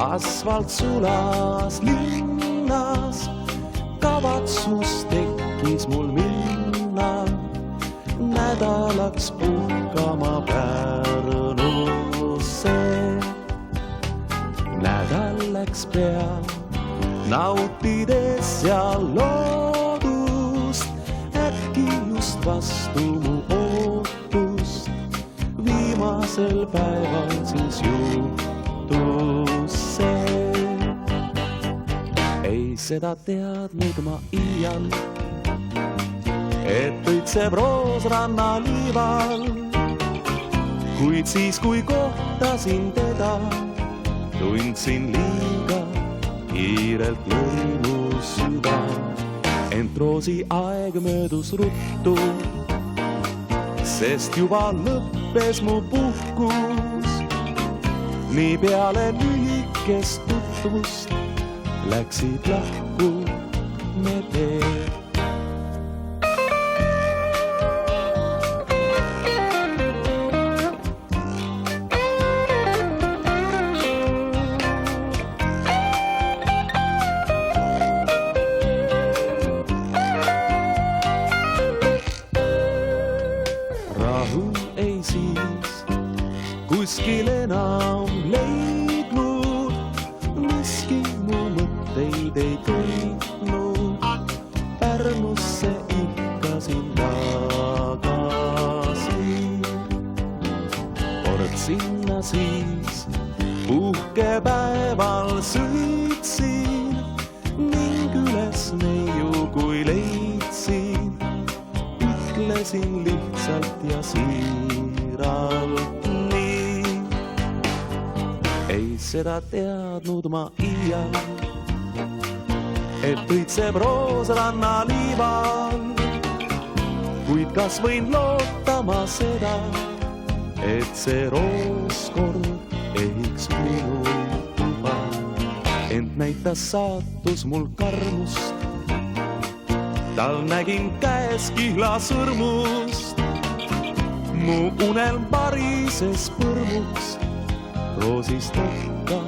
asfalt sulas linnas, kavatsus tekkis mul minna nädalaks puhkama Pärnusse. Nädal läks pea, nautides seal loodust, äkki just vastu mu ootust. Viimasel päeval siis juhtus see. Ei seda teadnud ma iial, et õitseb roos rannaliival. Kuid siis, kui kohtasin teda, tundsin liiga kiirelt lõi süda. Ent roosi aeg möödus ruttu, sest juba lõppes mu puhkus. Nii peale lühikest tutvust läksid lahku me teed. Rahu ei siis kuskil enam leidnud, miski mu mõtteid ei köitnud. Pärnusse ihkasin tagasi, kord sinna siis puhkepäeval sõitsin ning üles neiu kui leidsin. Ütlesin lihtsalt ja siiralt nii. Ei seda teadnud ma iial, et õitseb roos rannaliival. Kuid kas võin loota ma seda, et see roos kord ehiks minu tuba. Ent näitas saatus mul karmust, tal nägin käes kihla sõrmust. Mu unelm parises põrmuks roosist okka